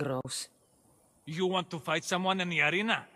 gross. You want to fight someone in the arena?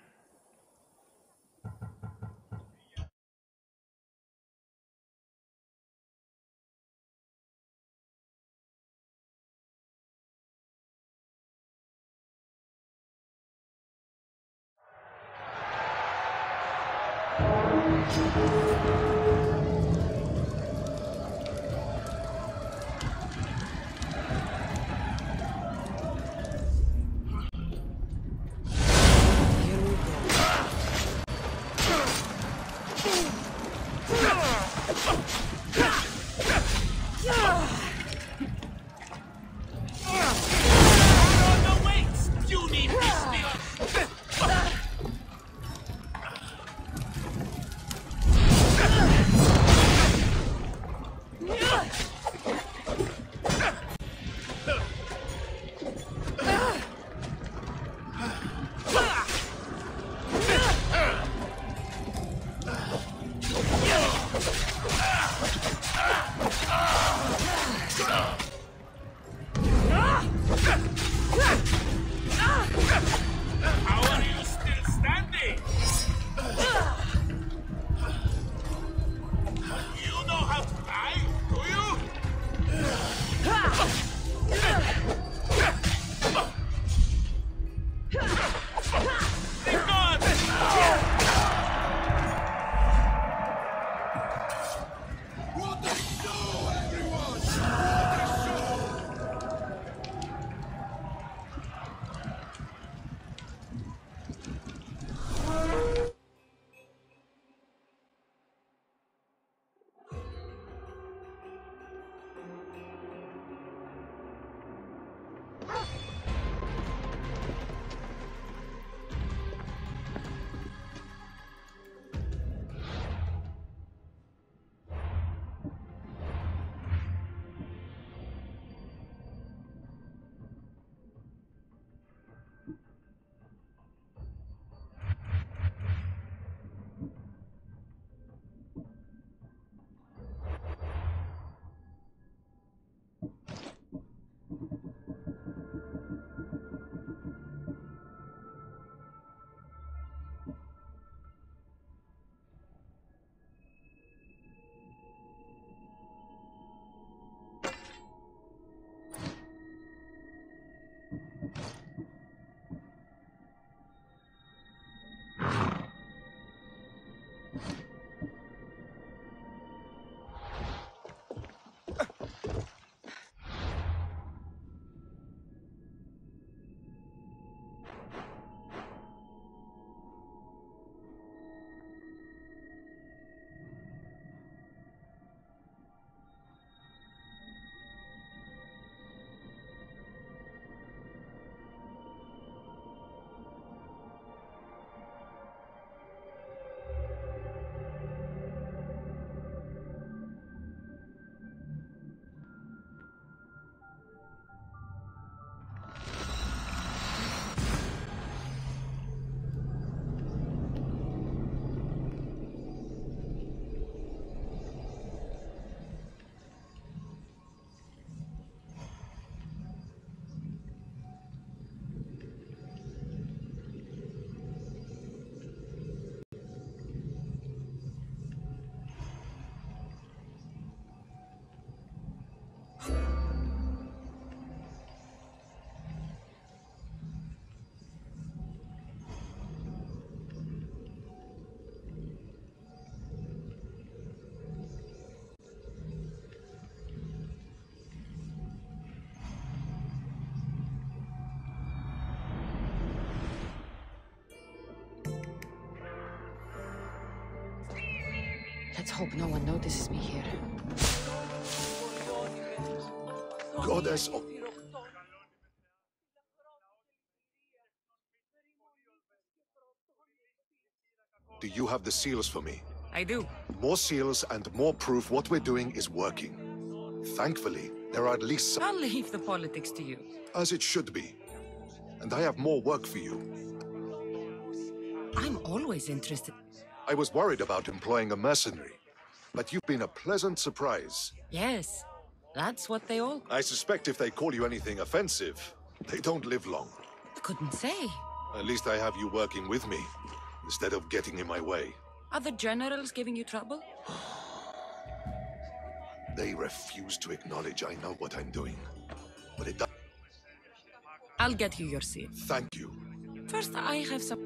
Let's hope no one notices me here. Goddess of... Do you have the seals for me? I do. More seals and more proof what we're doing is working. Thankfully, there are at least some... I'll leave the politics to you. As it should be. And I have more work for you. I'm always interested. I was worried about employing a mercenary, but you've been a pleasant surprise. Yes, that's what they all... I suspect if they call you anything offensive, They don't live long. I couldn't say. At least I have you working with me, instead of getting in my way. Are the generals giving you trouble? They refuse to acknowledge I know what I'm doing. But it does. I'll get you your seat. Thank you. First, I have some...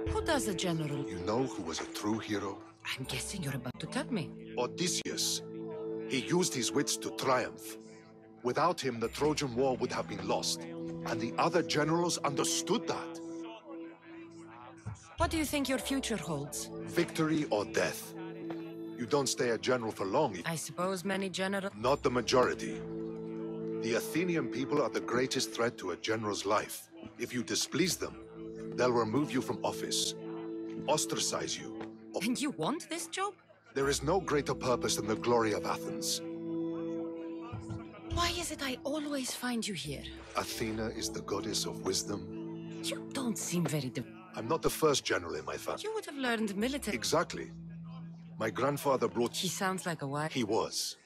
Who does a general? You know who was a true hero? I'm guessing you're about to tell me. Odysseus. He used his wits to triumph. Without him, the Trojan War would have been lost. And the other generals understood that. What do you think your future holds? Victory or death. You don't stay a general for long. I suppose many generals... Not the majority. The Athenian people are the greatest threat to a general's life. If you displease them, they'll remove you from office, ostracize you. And you want this job? There is no greater purpose than the glory of Athens. Why is it I always find you here? Athena is the goddess of wisdom. You don't seem very... I'm not the first general in my family. You would have learned military... Exactly. My grandfather brought... He sounds like a wife. He was.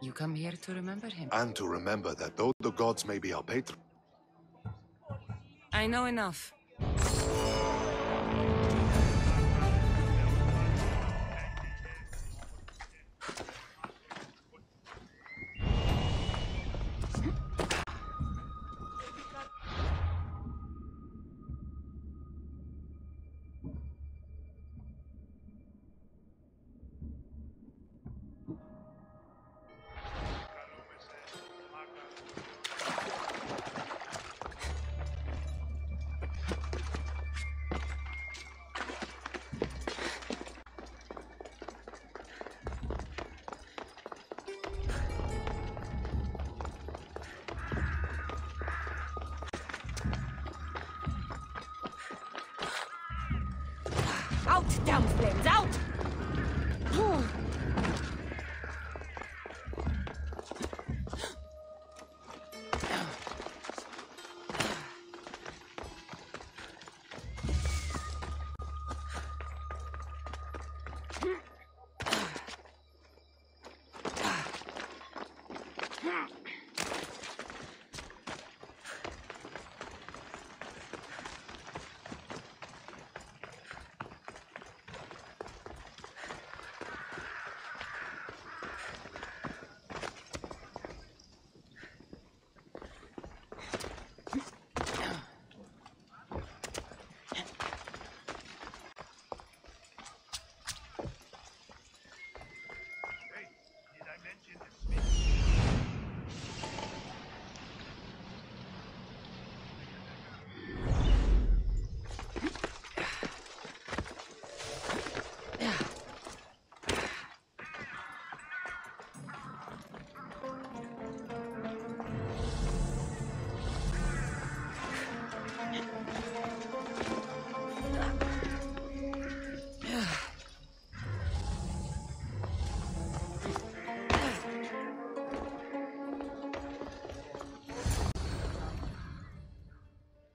You come here to remember him. And to remember that though the gods may be our patron... I know enough. Out, damn flames, out!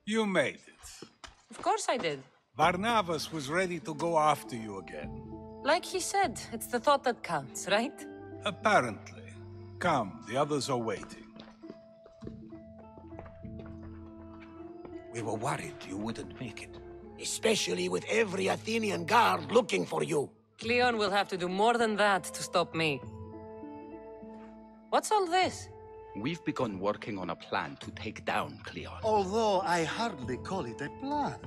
You made it. Of course I did. Barnabas was ready to go after you again. Like he said, it's the thought that counts, right? Apparently. Come, the others are waiting. We were worried you wouldn't make it. Especially with every Athenian guard looking for you. Cleon will have to do more than that to stop me. What's all this? We've begun working on a plan to take down Cleon. Although I hardly call it a plan.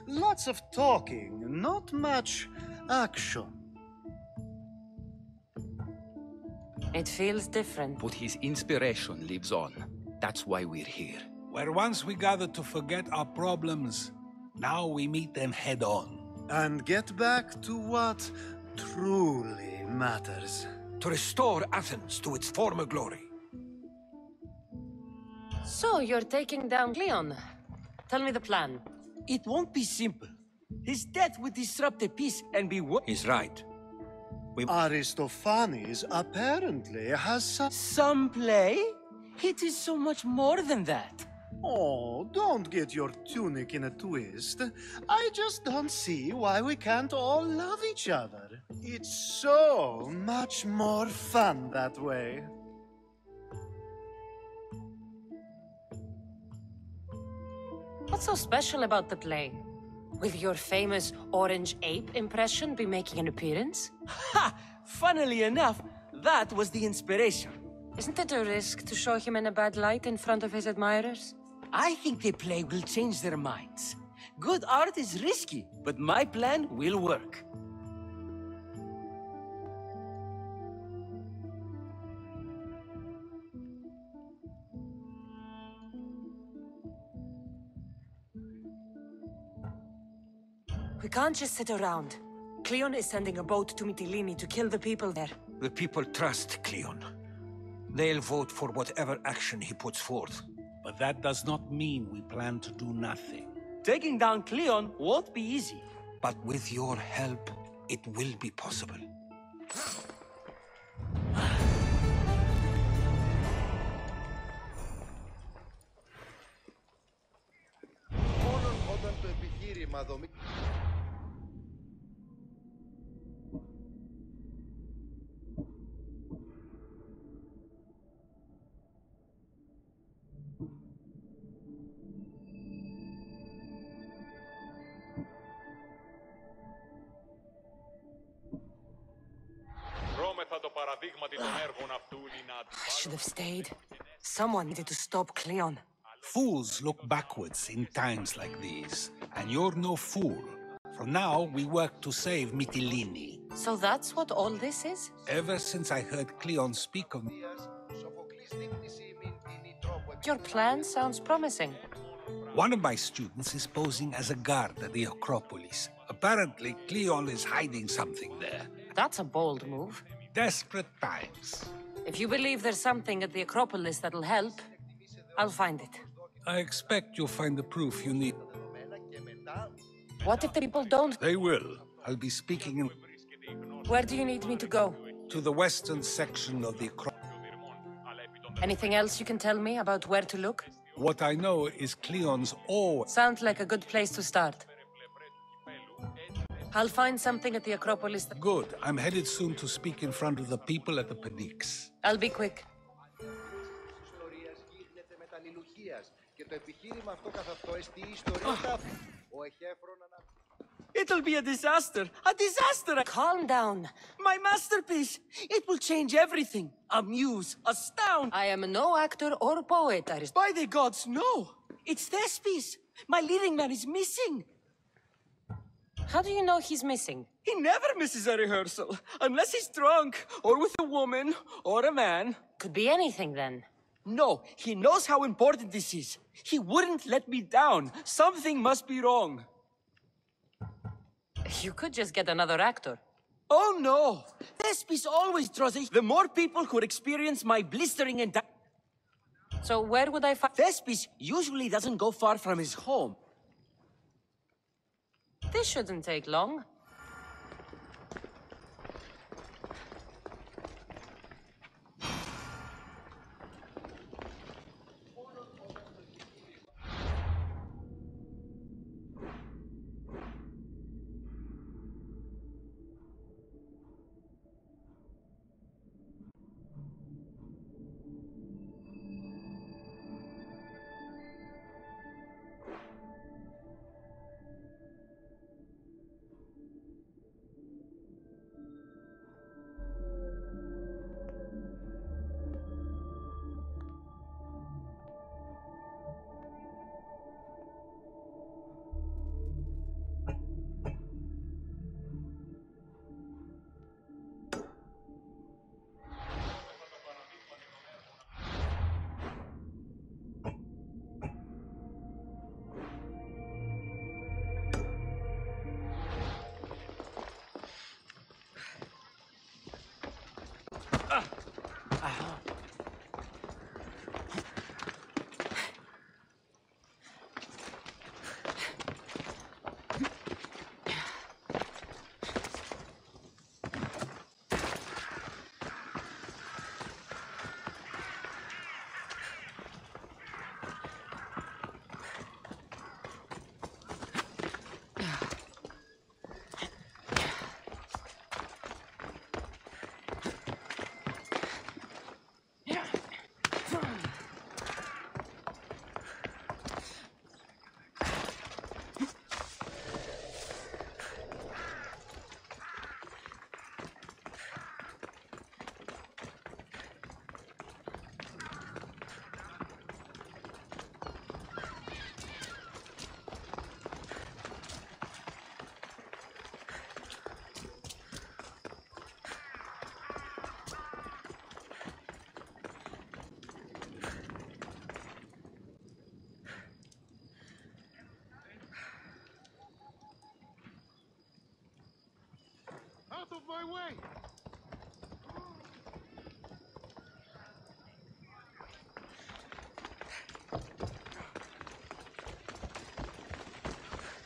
Lots of talking, not much action. It feels different. But his inspiration lives on. That's why we're here. Where once we gathered to forget our problems, now we meet them head on. And get back to what truly matters. To restore Athens to its former glory. So, you're taking down Cleon. Tell me the plan. It won't be simple. His death would disrupt the peace and be He's right. Aristophanes apparently has some play? It is so much more than that. Oh, don't get your tunic in a twist. I just don't see why we can't all love each other. It's so much more fun that way. What's so special about the play? Will your famous orange ape impression be making an appearance? Ha! Funnily enough, that was the inspiration. Isn't it a risk to show him in a bad light in front of his admirers? I think the play will change their minds. Good art is risky, but my plan will work. We can't just sit around. Cleon is sending a boat to Mytilene to kill the people there. The people trust Cleon. They'll vote for whatever action he puts forth. But that does not mean we plan to do nothing. Taking down Cleon won't be easy. But with your help, it will be possible. Όταν το επιχείρημα δομεί... I should have stayed. Someone needed to stop Cleon. Fools look backwards in times like these, and you're no fool. From now, we work to save Mytilene. So that's what all this is? Ever since I heard Cleon speak of... Your plan sounds promising. One of my students is posing as a guard at the Acropolis. Apparently, Cleon is hiding something there. That's a bold move. Desperate times. If you believe there's something at the Acropolis that'll help, I'll find it. I expect you'll find the proof you need. What if the people don't? They will. I'll be speaking in... Where do you need me to go? to the western section of the Acropolis. Anything else you can tell me about where to look? What I know is Cleon's always... Sounds like a good place to start. I'll find something at the Acropolis. Good. I'm headed soon to speak in front of the people at the Pnyx. I'll be quick. It'll be a disaster! A disaster! Calm down. My masterpiece! It will change everything. Amuse, astound. I am no actor or poet, By the gods, no! It's Thespis! My leading man is missing! How do you know he's missing? He never misses a rehearsal, unless he's drunk, or with a woman, or a man. Could be anything then. No, he knows how important this is. He wouldn't let me down. Something must be wrong. You could just get another actor. Oh no! Thespis always draws the more people who experience my blistering and... So where would I find... Thespis usually doesn't go far from his home. This shouldn't take long.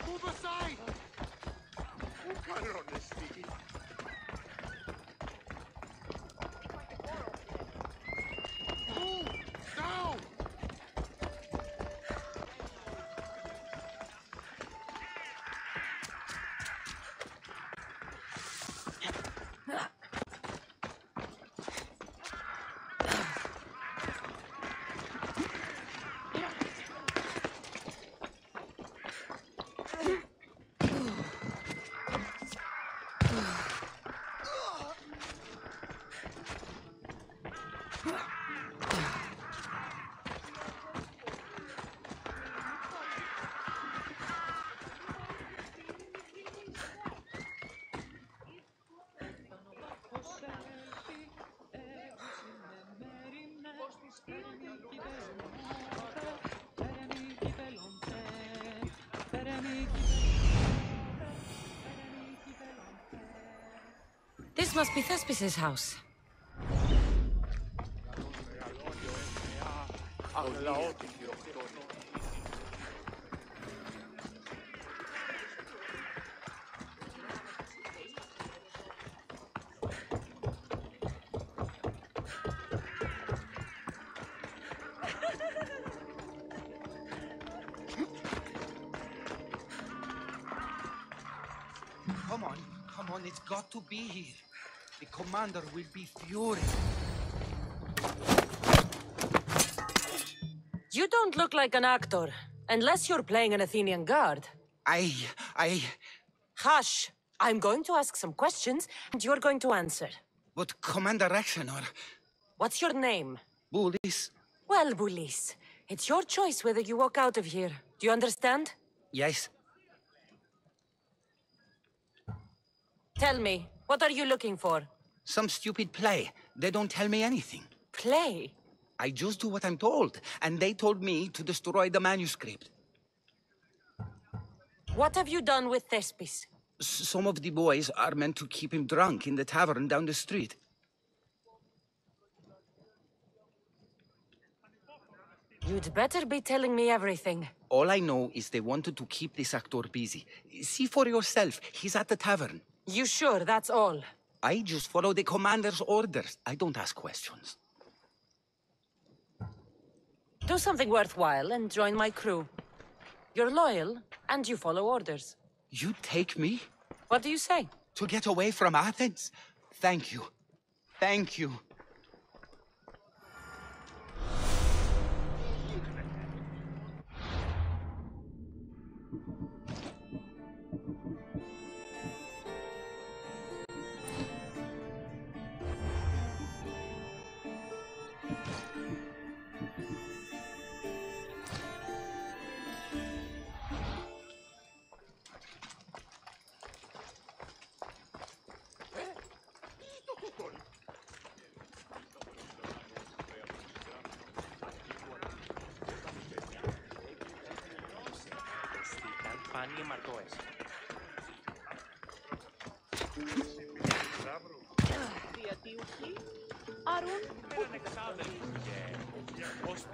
Move aside! Move! Now! This must be Thespis's house. Come on, it's got to be here. The commander will be furious. You don't look like an actor, unless you're playing an Athenian guard. I... Hush! I'm going to ask some questions, and you're going to answer. But Commander Rexenor... What's your name? Bullis... Well, Bulis, it's your choice whether you walk out of here. Do you understand? Yes. Tell me, what are you looking for? Some stupid play. They don't tell me anything. Play? I just do what I'm told, and they told me to destroy the manuscript. What have you done with Thespis? Some of the boys are meant to keep him drunk in the tavern down the street. You'd better be telling me everything. All I know is they wanted to keep this actor busy. See for yourself, he's at the tavern. You sure that's all? I just follow the commander's orders. I don't ask questions. Do something worthwhile and join my crew. You're loyal, and you follow orders. You take me? What do you say? To get away from Athens? Thank you. Thank you.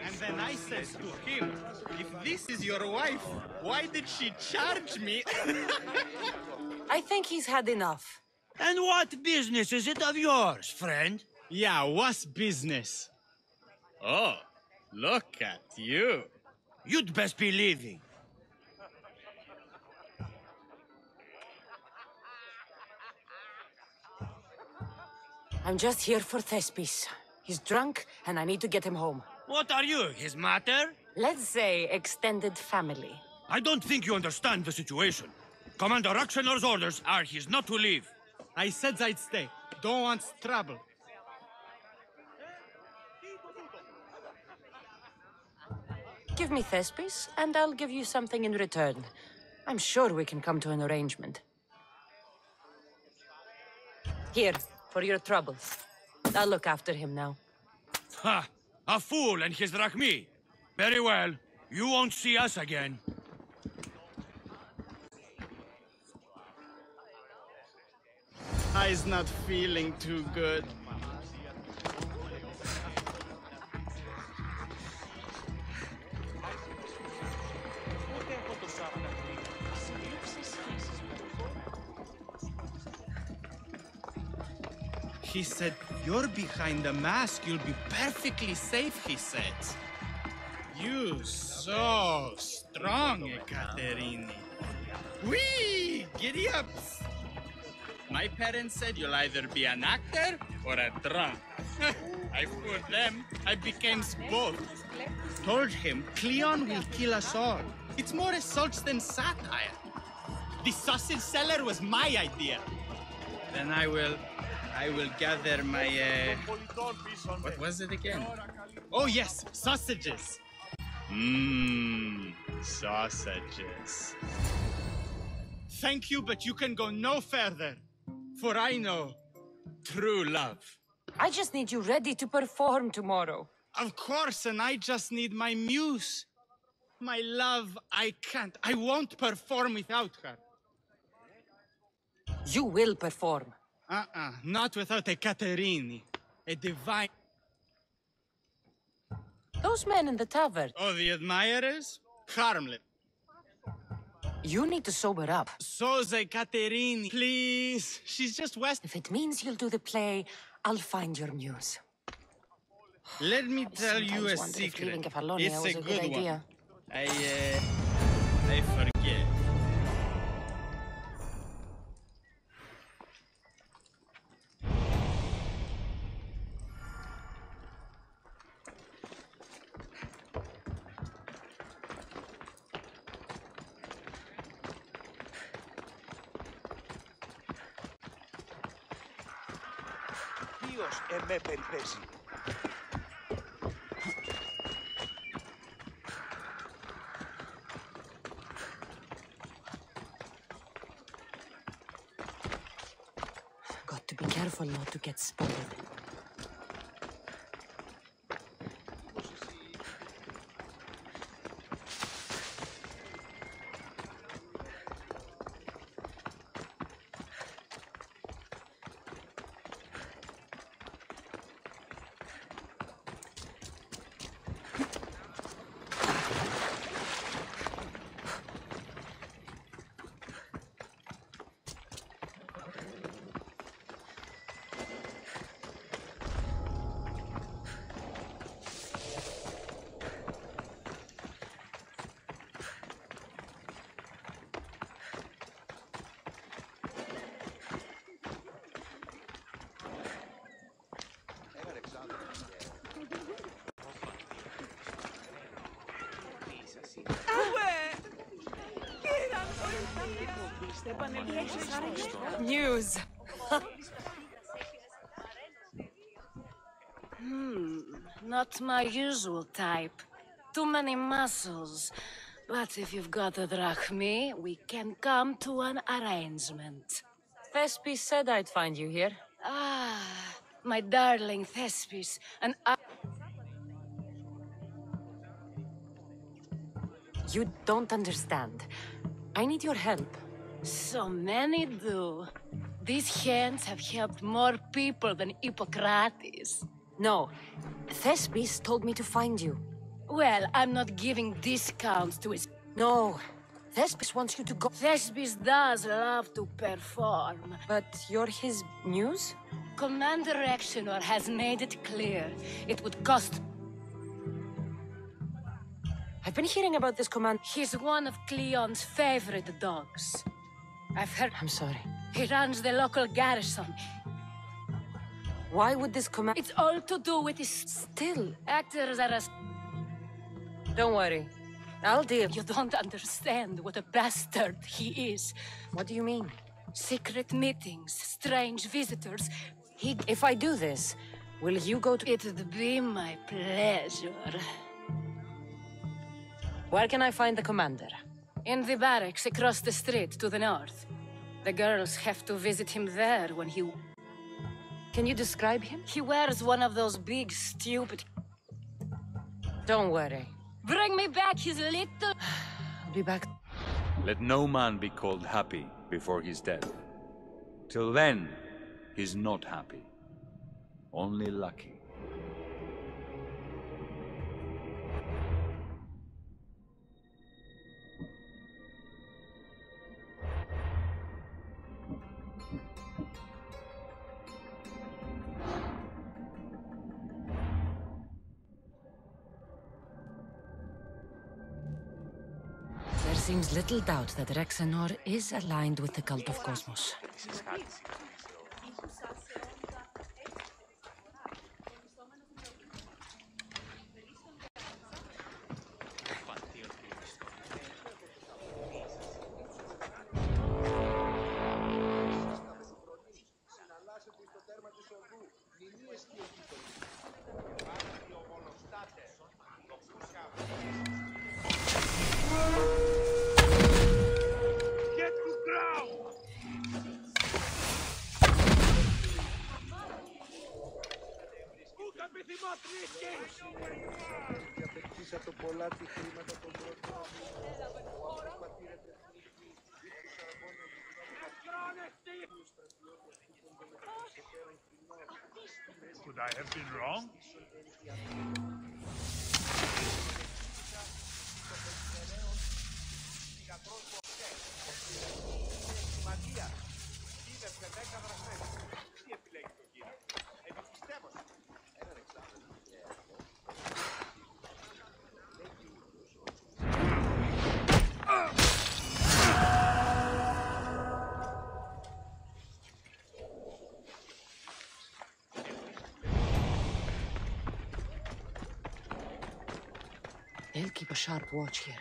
And then I said to him, if this is your wife, why did she charge me? I think he's had enough. And what business is it of yours, friend? Yeah, what's business? Oh, look at you. You'd best be leaving. I'm just here for Thespis. He's drunk, and I need to get him home. What are you, his mater? Let's say extended family. I don't think you understand the situation. Commander Rexenor's orders are he's not to leave. I said I'd stay. Don't want trouble. Give me Thespis, and I'll give you something in return. I'm sure we can come to an arrangement. Here, for your troubles. I'll look after him now. Ha! A fool and his drachmi. Very well. You won't see us again. I's not feeling too good. He said, "You're behind the mask. You'll be perfectly safe," he said. You so strong, Ekaterini. Whee! Giddy up! My parents said you'll either be an actor or a drunk. I fooled them. I became both. Told him Cleon will kill us all. It's more assaults than satire. The sausage seller was my idea. Then I will gather my, what was it again? Oh yes, sausages. Sausages. Thank you, but you can go no further. For I know true love. I just need you ready to perform tomorrow. Of course, and I just need my muse. My love, I can't. I won't perform without her. You will perform. Not without a Caterini. A divine... Those men in the tavern. Oh, the admirers? Harmless. You need to sober up. So's a Caterini. Please. She's just west... If it means you'll do the play, I'll find your muse. Let me tell you a secret. It's a good one. I forget. Ποιος εμέ περιπέσει. Got to be careful not to get spotted. News. Not my usual type. Too many muscles. But if you've got a drachmi, we can come to an arrangement. Thespis said I'd find you here. Ah, my darling Thespis. And I... You don't understand. I need your help. So many do. These hands have helped more people than Hippocrates. No, Thespis told me to find you. Well, I'm not giving discounts to his... No, Thespis wants you to go... Thespis does love to perform. But you're his muse? Commander Exenor has made it clear. It would cost... I've been hearing about this command. He's one of Cleon's favorite dogs. I've heard... I'm sorry. He runs the local garrison. Why would this command... It's all to do with his... Still. Actors are as... Don't worry. I'll deal. You don't understand what a bastard he is. What do you mean? Secret meetings, strange visitors. If I do this, will you go to... It'd be my pleasure. Where can I find the commander? In the barracks across the street to the north. The girls have to visit him there when he... Can you describe him? He wears one of those big, stupid... Don't worry. Bring me back his little... I'll be back. Let no man be called happy before his death. Till then, He's not happy. Only lucky. There seems little doubt that Rexenor is aligned with the cult of Cosmos. Could I have been wrong? They'll keep a sharp watch here.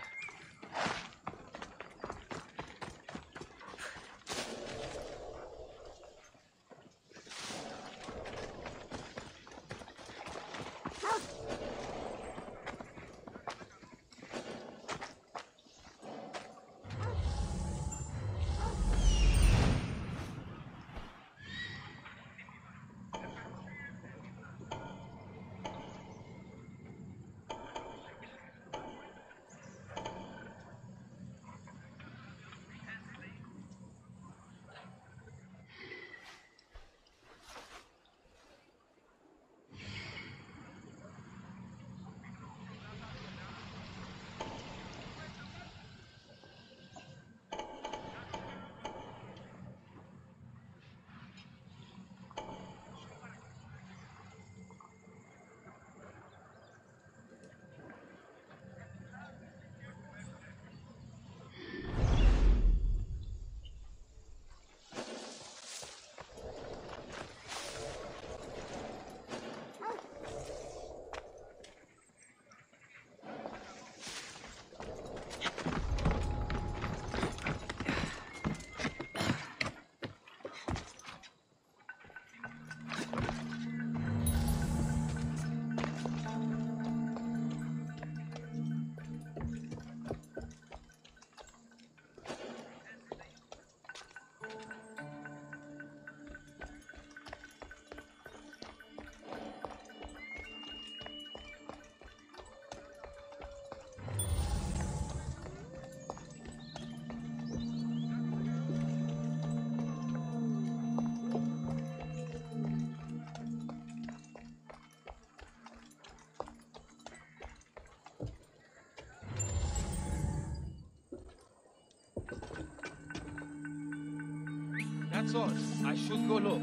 That's all. I should go look.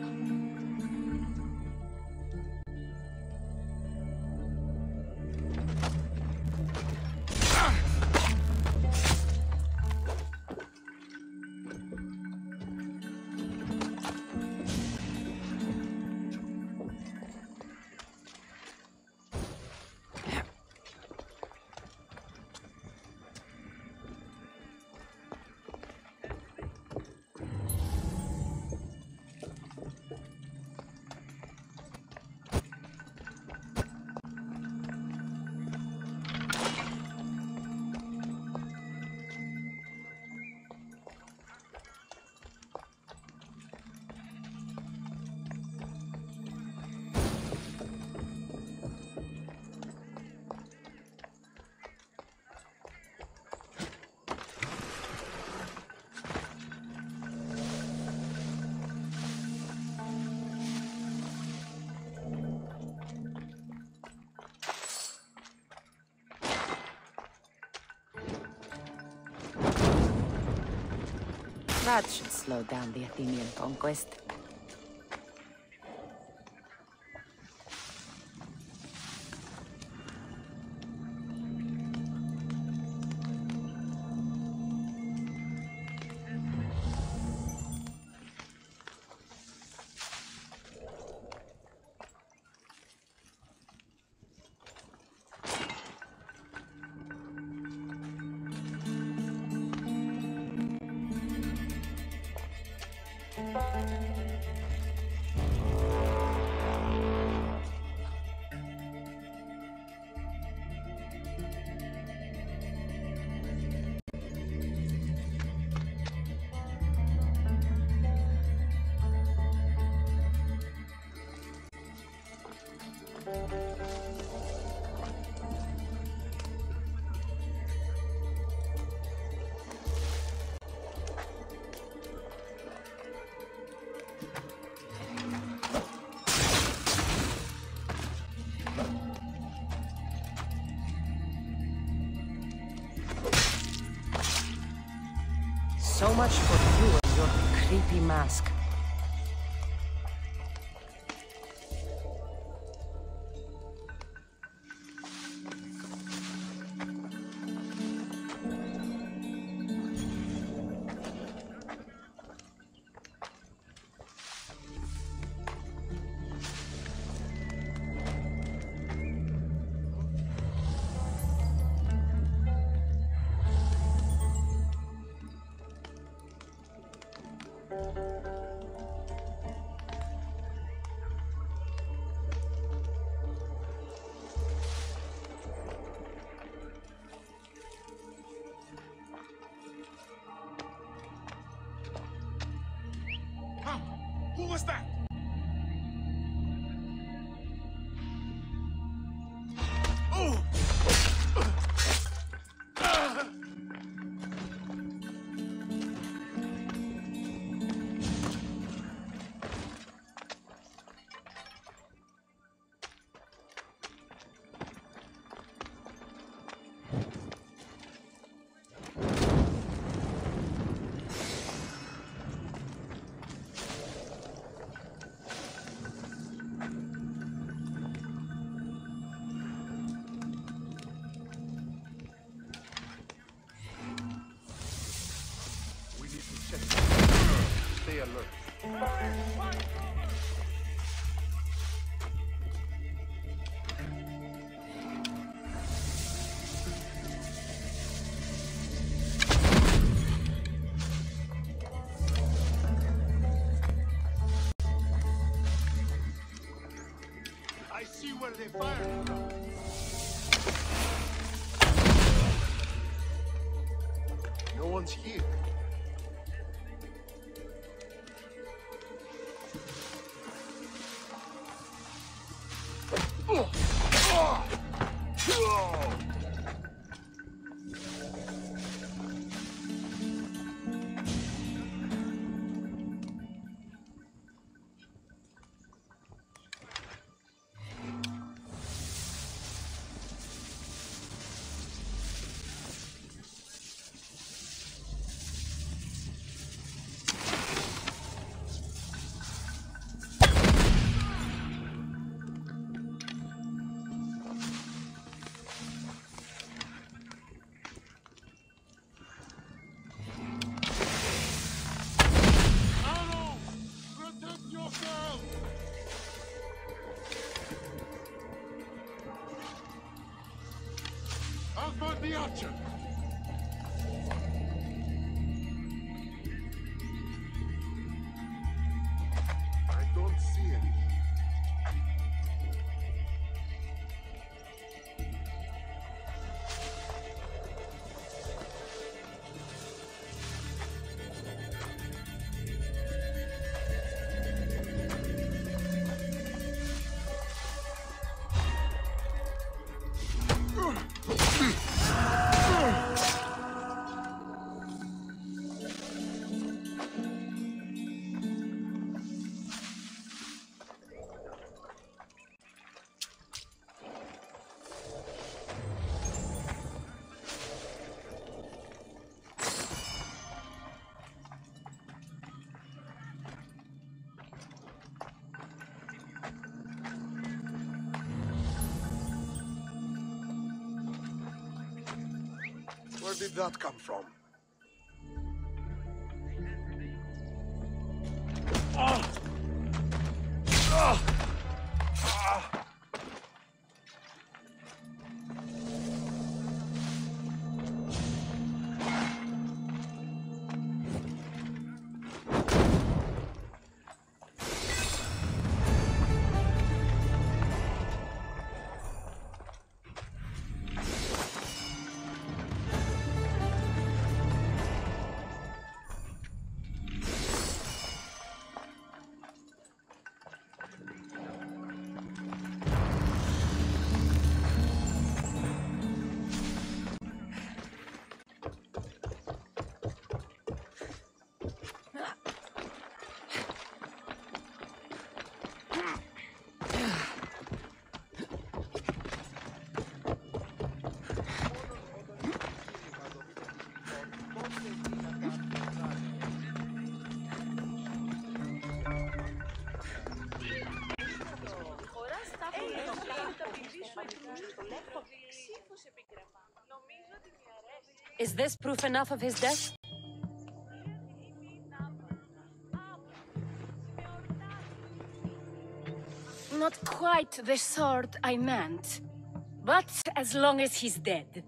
That should slow down the Athenian conquest. So much for you and your creepy mask. Who was that? Oh! Stay alert. I see where they fired from. No one's here. How about the archer? I don't see any. Where did that come from? Is this proof enough of his death? Not quite the sort I meant. But as long as he's dead.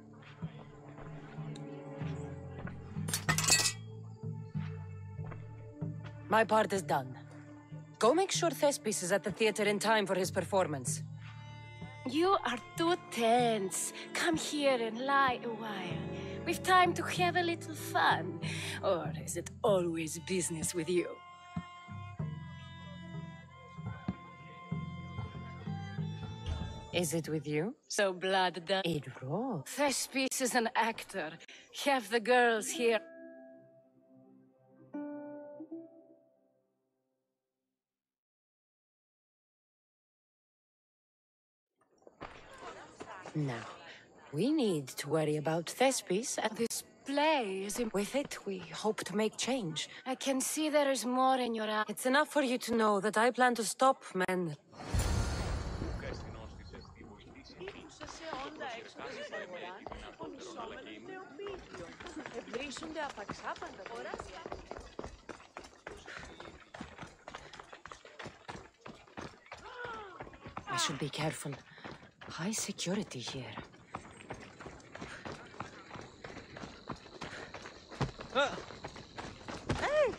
My part is done. Go make sure Thespis is at the theater in time for his performance. You are too tense. Come here and lie a while. We've time to have a little fun. Or is it always business with you? Is it with you? So blood does it roll. Thespis is an actor. Have the girls here. Now, we need to worry about Thespis and this play is with it, we hope to make change. I can see there is more in your eye. It's enough for you to know that I plan to stop men. I should be careful. High security here. Hey!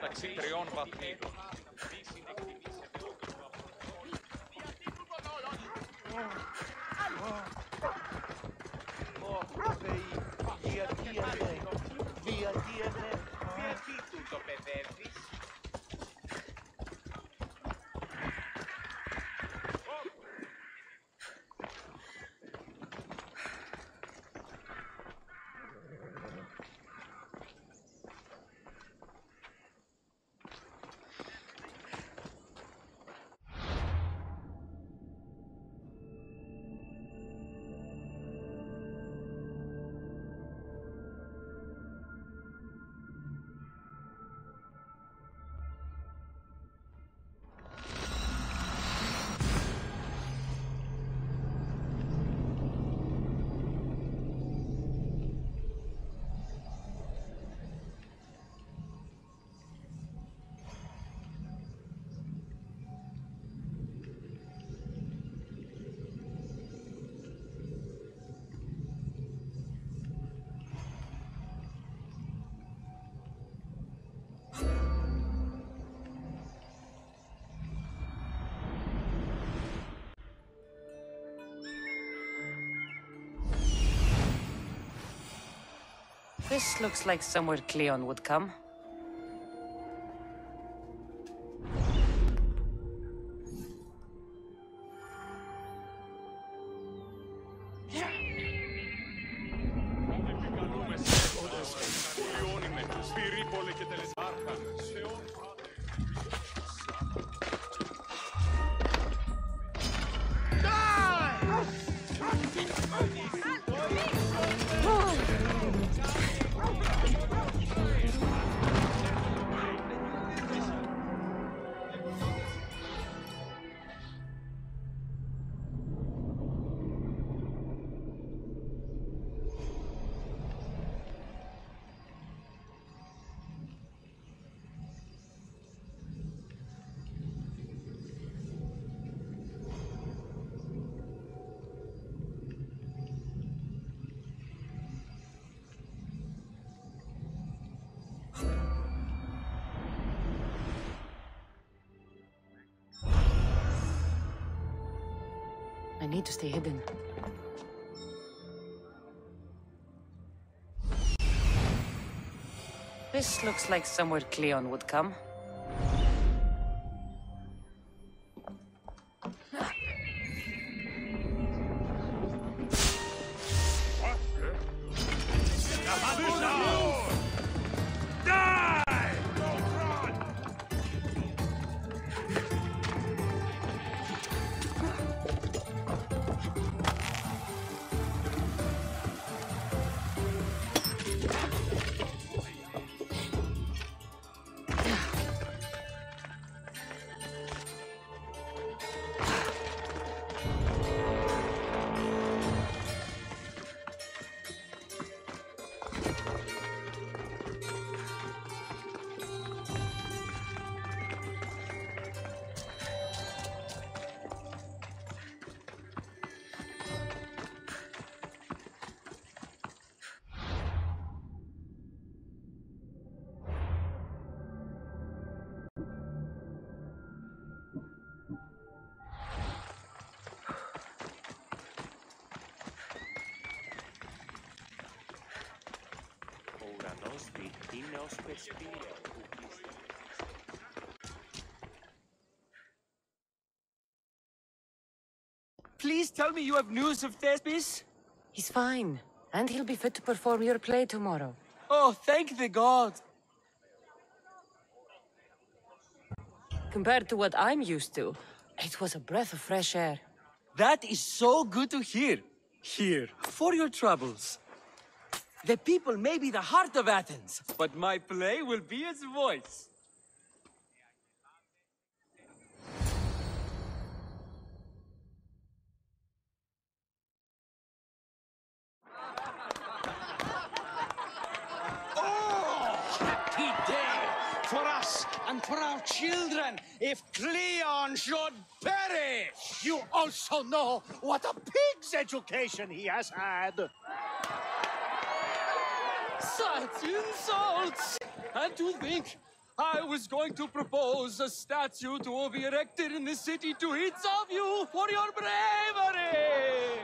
μεταξύ τριών βαθμίδων. Γιατί του το παιδεύεις? This looks like somewhere Cleon would come. I need to stay hidden. This looks like somewhere Cleon would come. Please tell me you have news of Thespis? He's fine, and he'll be fit to perform your play tomorrow. Oh, thank the gods! Compared to what I'm used to, it was a breath of fresh air. That is so good to hear. Here, for your troubles. The people may be the heart of Athens, but my play will be its voice. Happy day for us and for our children if Cleon should perish! You also know what a pig's education he has had. Such insults! And to think I was going to propose a statue to be erected in the city to each of you for your bravery!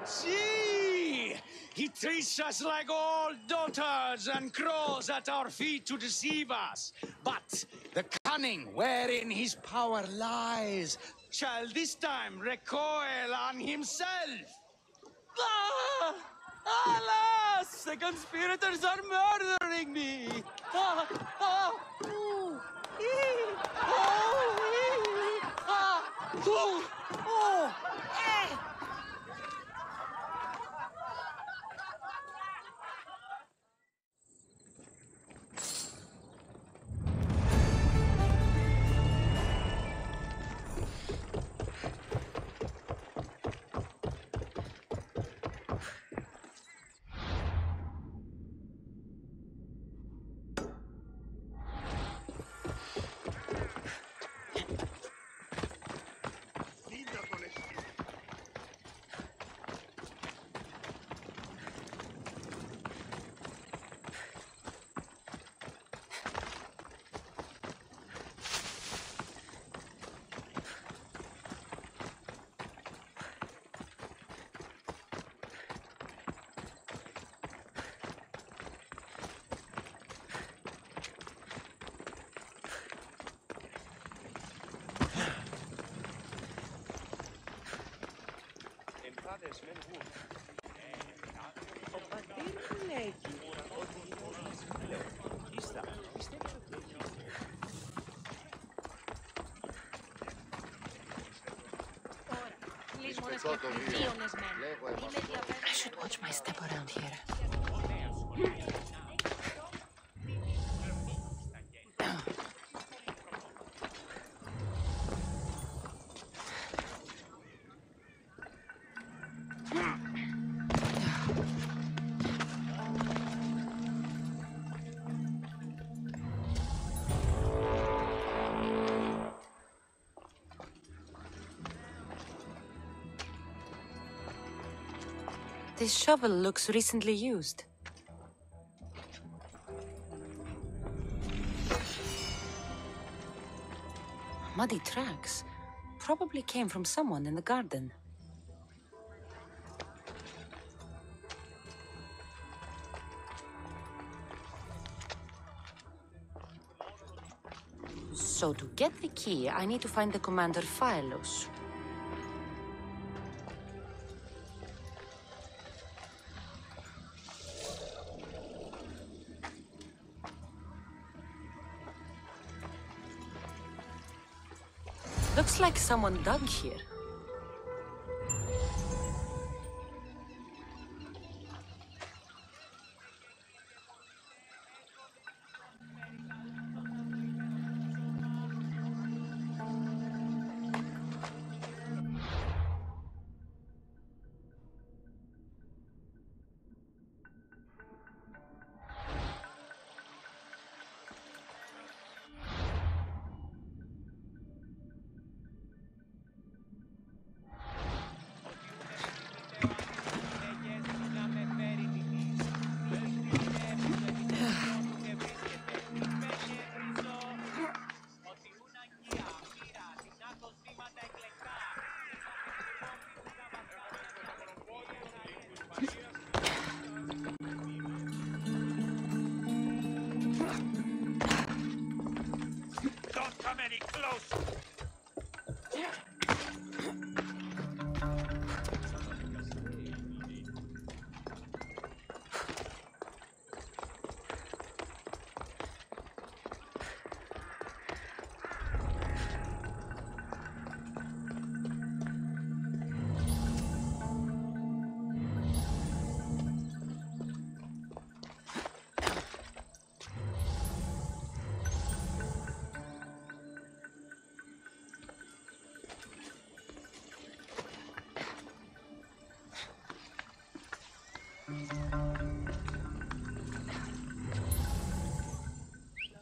See! He treats us like old dotards and crawls at our feet to deceive us. But the cunning wherein his power lies shall this time recoil on himself. Ah! Alas! The conspirators are murdering me! Ah! Ah! Ooh! Ee! Oh! Ee! Ah! Ooh! Oh! Eh! Ο πατήρ μου λέγει ότι ύστερα πιστεύω I should watch my step around here. This shovel looks recently used. Muddy tracks. Probably came from someone in the garden. So to get the key, I need to find the commander Phylos. Looks like someone dug here.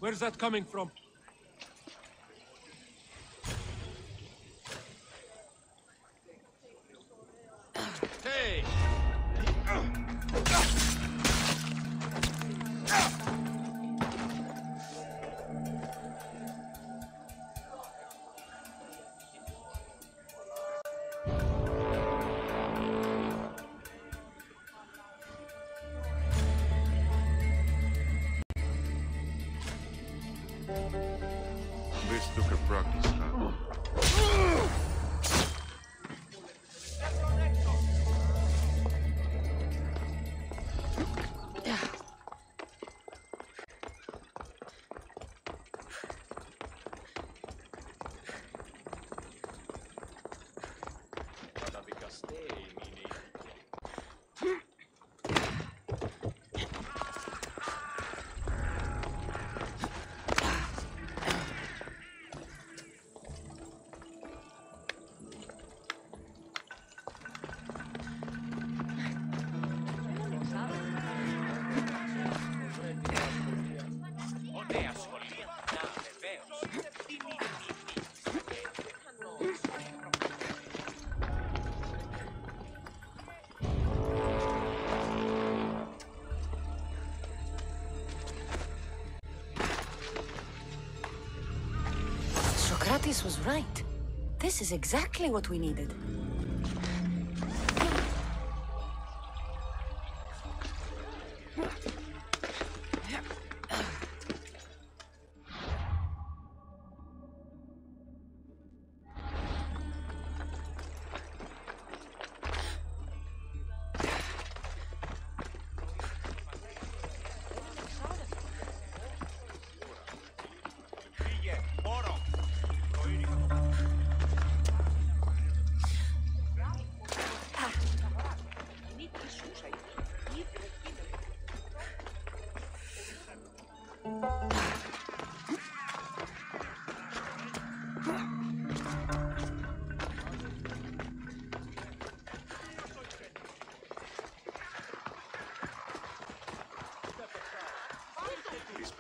Where's that coming from? Hey! This took a practice run. Socrates was right. This is exactly what we needed.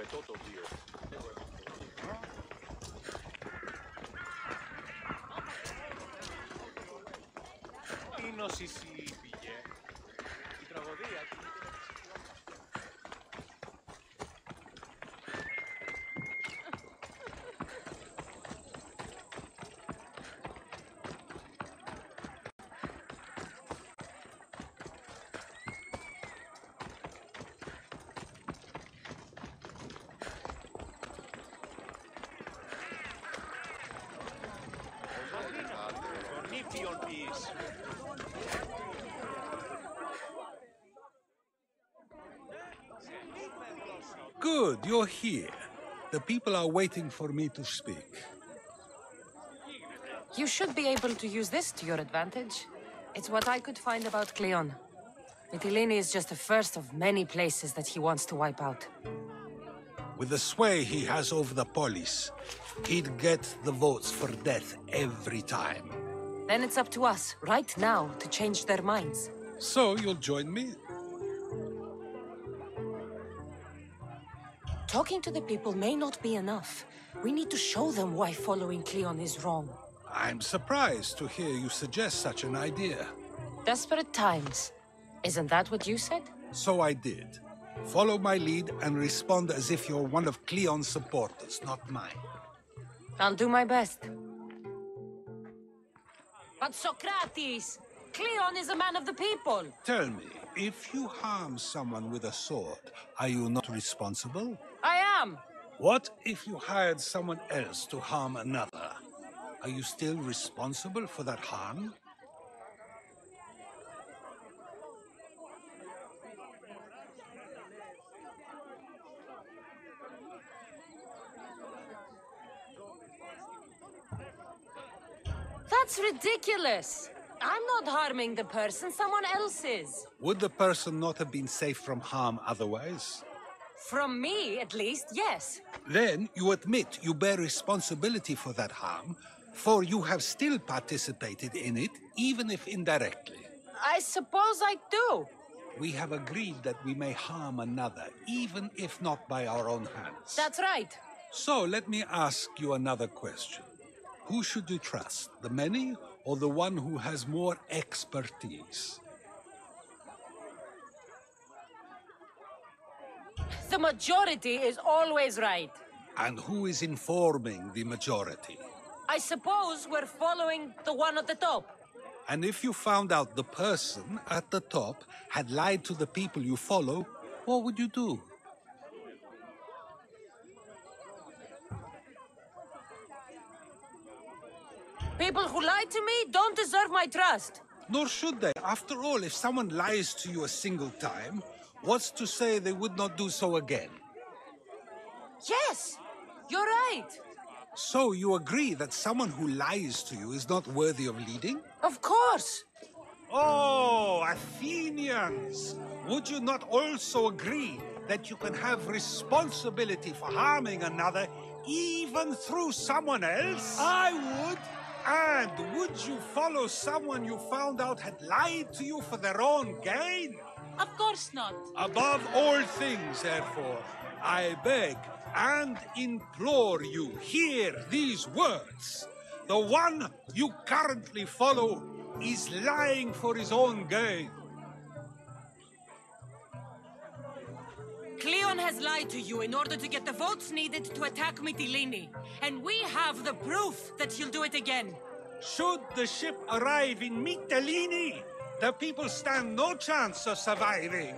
Τι νοσησή πήγε. Η τραγωδία του. Good, you're here. The people are waiting for me to speak. You should be able to use this to your advantage. It's what I could find about Cleon. Mytilene is just the first of many places that he wants to wipe out. With the sway he has over the police, he'd get the votes for death every time. Then it's up to us, right now, to change their minds. So you'll join me? Talking to the people may not be enough. We need to show them why following Cleon is wrong. I'm surprised to hear you suggest such an idea. Desperate times. Isn't that what you said? So I did. Follow my lead and respond as if you're one of Cleon's supporters, not mine. I'll do my best. But Socrates! Cleon is a man of the people! Tell me, if you harm someone with a sword, are you not responsible? I am! What if you hired someone else to harm another? Are you still responsible for that harm? That's ridiculous! I'm not harming the person, someone else is. Would the person not have been safe from harm otherwise? From me, at least, yes. Then you admit you bear responsibility for that harm, for you have still participated in it, even if indirectly. I suppose I do. We have agreed that we may harm another, even if not by our own hands. That's right. So let me ask you another question. Who should you trust, the many or the one who has more expertise? The majority is always right. And who is informing the majority? I suppose we're following the one at the top. And if you found out the person at the top had lied to the people you follow, what would you do? People who lie to me don't deserve my trust. Nor should they. After all, if someone lies to you a single time, what's to say they would not do so again? Yes, you're right. So you agree that someone who lies to you is not worthy of leading? Of course. Oh, Athenians! Would you not also agree that you can have responsibility for harming another even through someone else? I would. And would you follow someone you found out had lied to you for their own gain? Of course not. Above all things, therefore, I beg and implore you, hear these words. The one you currently follow is lying for his own gain. Cleon has lied to you in order to get the votes needed to attack Mytilene. And we have the proof that he'll do it again. Should the ship arrive in Mytilene, the people stand no chance of surviving.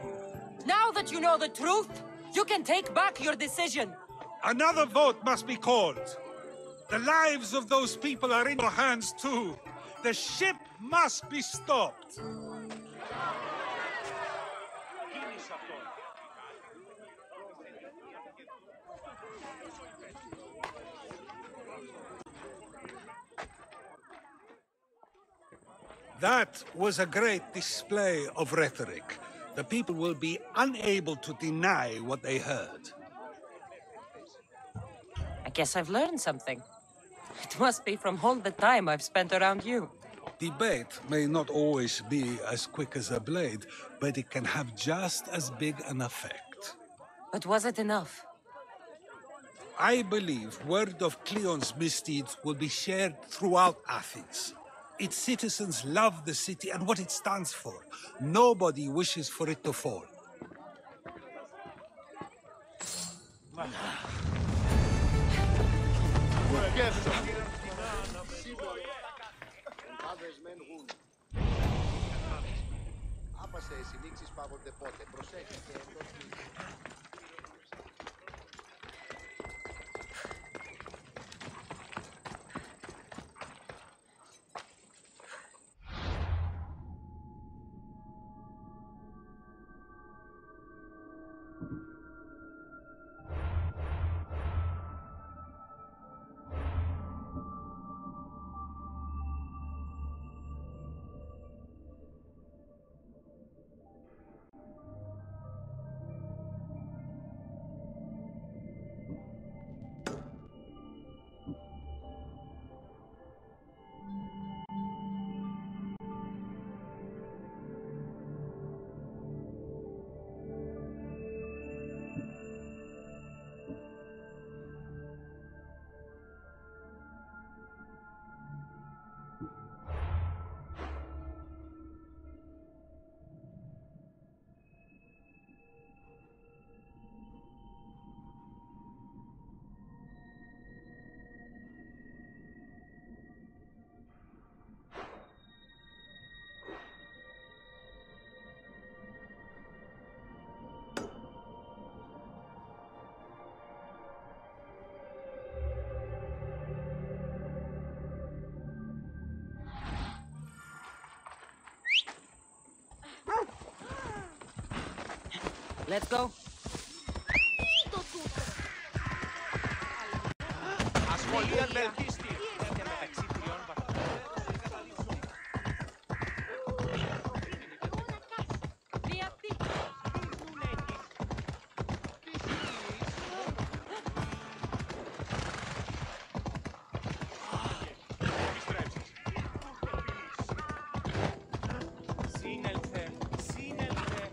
Now that you know the truth, you can take back your decision. Another vote must be called. The lives of those people are in your hands too. The ship must be stopped. That was a great display of rhetoric. The people will be unable to deny what they heard. I guess I've learned something. It must be from all the time I've spent around you. Debate may not always be as quick as a blade, but it can have just as big an effect. But was it enough? I believe word of Cleon's misdeeds will be shared throughout Athens. Its citizens love the city and what it stands for. Nobody wishes for it to fall. Άπασε οι συνήξεις πάγονται πότε. Προσέχετε εντός Let's go. Ασχολία βελτίστη. Μεταξύ τριών βαθμών. Σύνελθε, σύνελθε.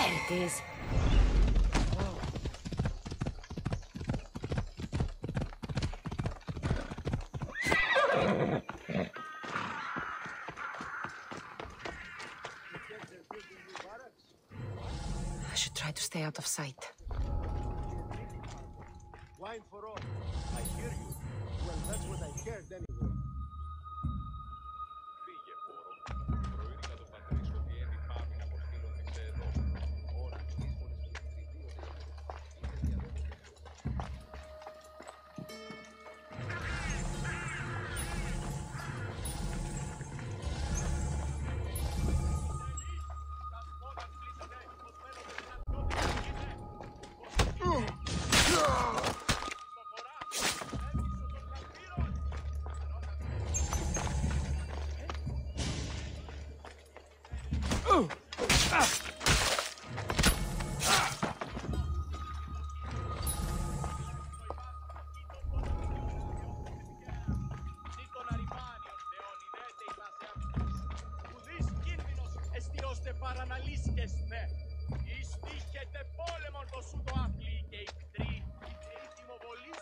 There it is. I should try to stay out of sight. Wine for all. I hear you. Well, that's what I heard anyway. Φύγε, πόρο. Προήρθα τον πατρίς ότι έμει πάμε να αποστείλονται σε εδώ. Ώρα, δύσκολες πληκτριδίωτες. παραναλύσκεστε. Ιστήχετε πόλεμον το σου το άφλι και οι κτροί, οι θυμοβολείς.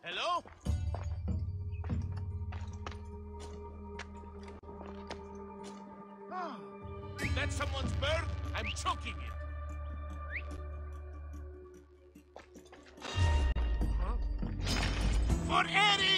Hello? That's someone's bird? I'm choking it. For Eddie!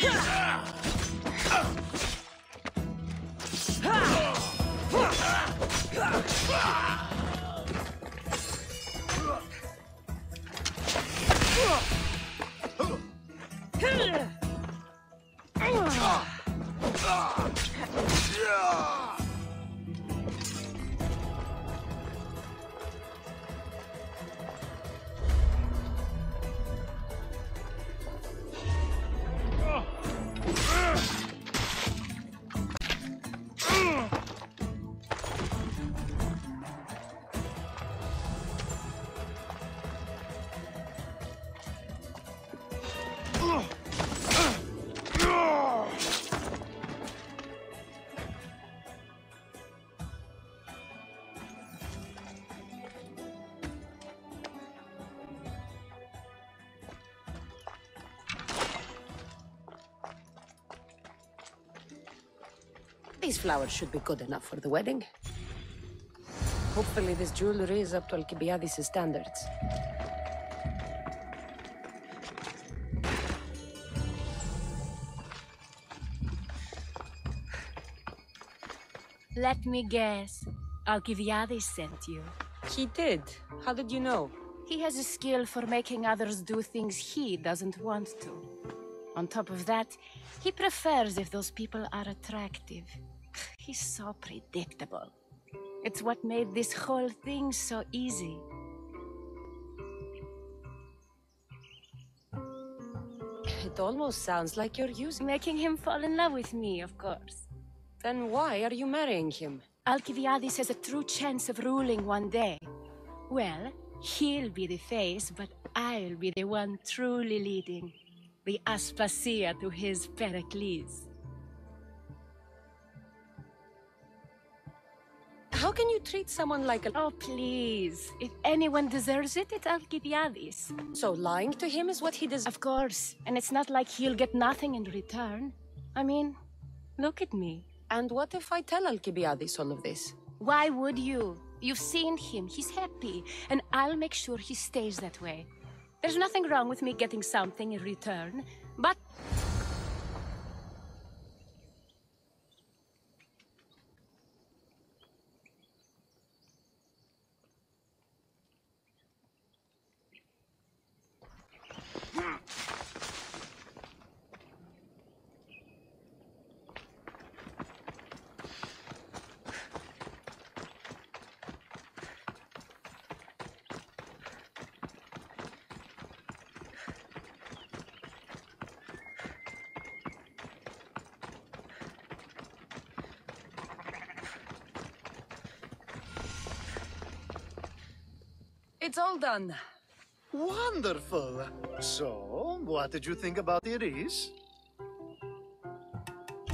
These flowers should be good enough for the wedding. Hopefully this jewelry is up to Alcibiades' standards. Let me guess. Alcibiades sent you. He did? How did you know? He has a skill for making others do things he doesn't want to. On top of that, he prefers if those people are attractive. He's so predictable. It's what made this whole thing so easy. It almost sounds like you're making him fall in love with me, of course. Then why are you marrying him? Alcibiades has a true chance of ruling one day. Well, he'll be the face, but I'll be the one truly leading. The Aspasia to his Pericles. How can you treat someone like a... Oh, please. If anyone deserves it, it's Alcibiades. So lying to him is what he does? Of course. And it's not like he'll get nothing in return. I mean, look at me. And what if I tell Alcibiades all of this? Why would you? You've seen him. He's happy. And I'll make sure he stays that way. There's nothing wrong with me getting something in return, but... It's all done. Wonderful. So, what did you think about Iris?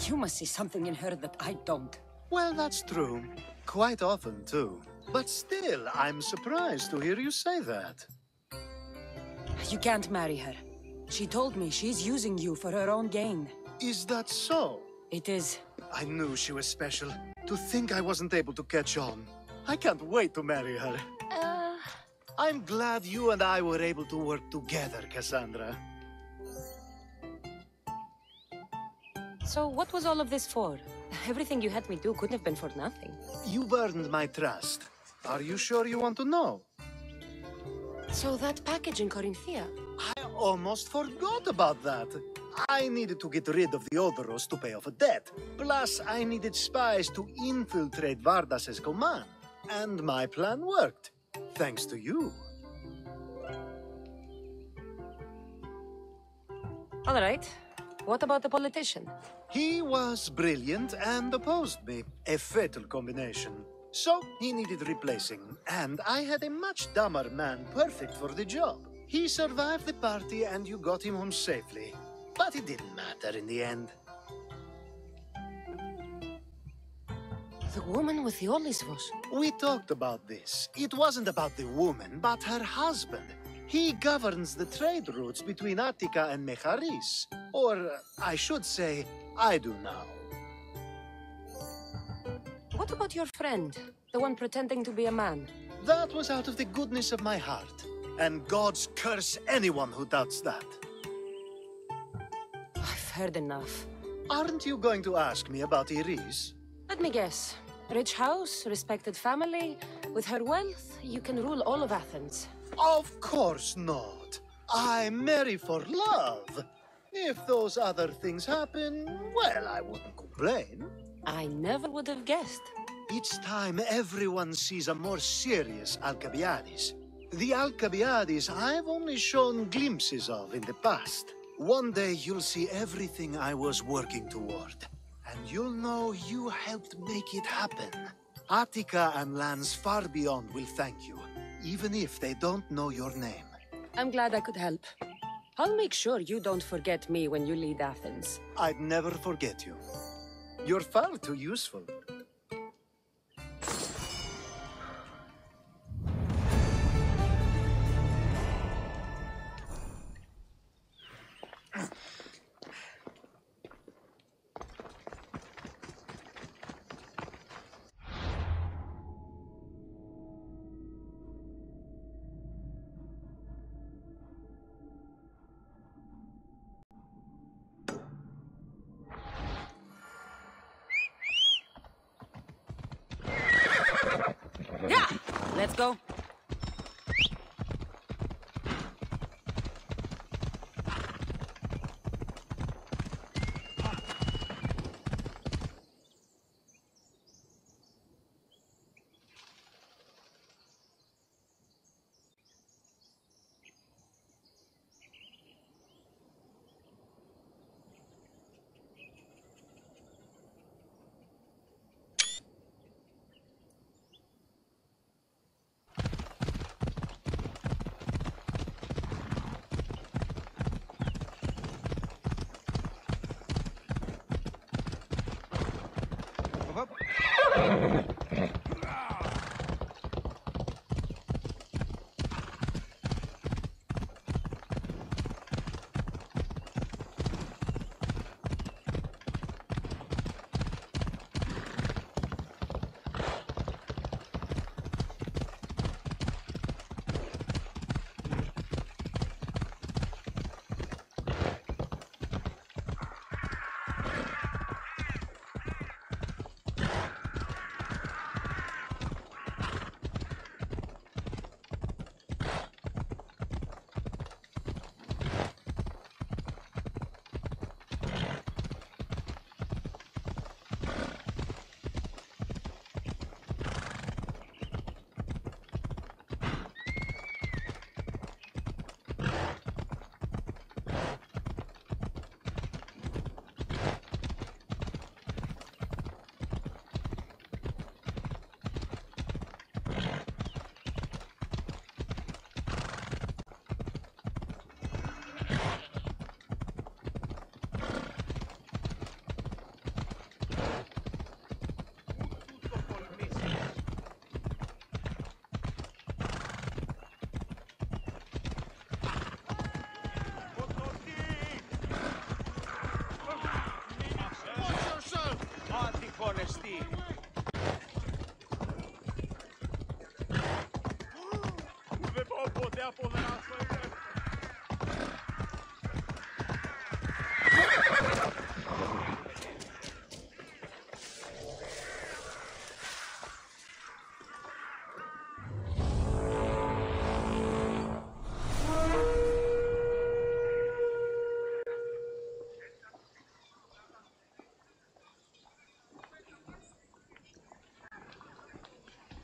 You must see something in her that I don't. Well, that's true. Quite often, too. But still, I'm surprised to hear you say that. You can't marry her. She told me she's using you for her own gain. Is that so? It is. I knew she was special. To think I wasn't able to catch on. I can't wait to marry her. I'm glad you and I were able to work together, Cassandra. So what was all of this for? Everything you had me do couldn't have been for nothing. You've earned my trust. Are you sure you want to know? So that package in Corinthia? I almost forgot about that. I needed to get rid of the Odoros to pay off a debt. Plus, I needed spies to infiltrate Vardas's command. And my plan worked. Thanks to you. All right. What about the politician? He was brilliant and opposed me. A fatal combination. So, he needed replacing. And I had a much dumber man perfect for the job. He survived the party and you got him home safely. But it didn't matter in the end. The woman with the Olisvos. We talked about this. It wasn't about the woman, but her husband. He governs the trade routes between Attica and Mecharis. Or, I should say, I do now. What about your friend? The one pretending to be a man? That was out of the goodness of my heart. And gods curse anyone who doubts that. I've heard enough. Aren't you going to ask me about Iris? Let me guess. Rich house, respected family. With her wealth, you can rule all of Athens. Of course not. I marry for love. If those other things happen, well, I wouldn't complain. I never would have guessed. Each time everyone sees a more serious Alcibiades. The Alcibiades I've only shown glimpses of in the past. One day you'll see everything I was working toward. And you'll know you helped make it happen. Attica and lands far beyond will thank you, even if they don't know your name. I'm glad I could help. I'll make sure you don't forget me when you lead Athens. I'd never forget you. You're far too useful. Yeah! Let's go.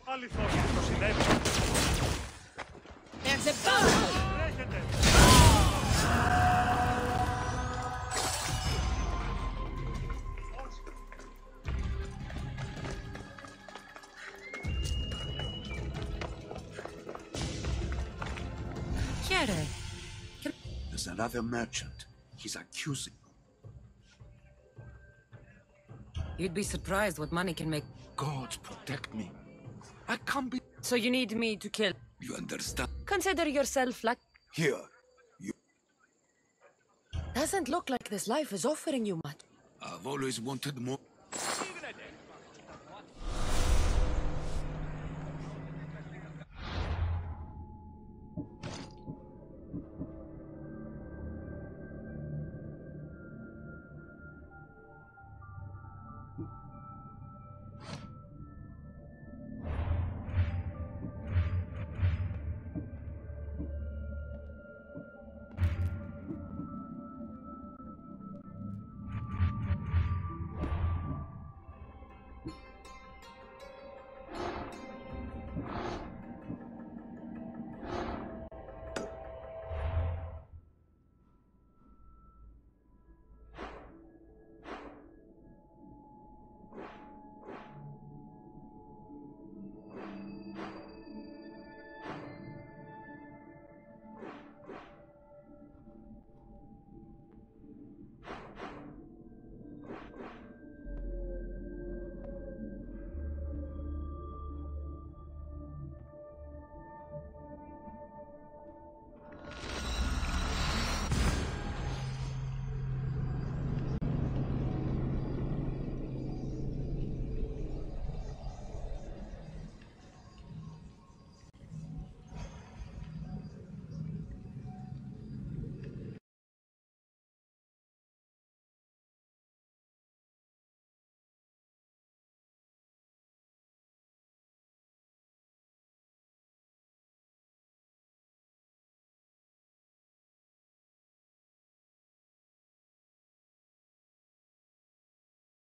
Αληθώς το συνέβη. There's a bomb! Τρέχετε! There's another merchant. He's accusing. You'd be surprised what money can make. God protect me. I can't be. So you need me to kill. You understand? Consider yourself lucky. Here. Doesn't look like this life is offering you much. I've always wanted more.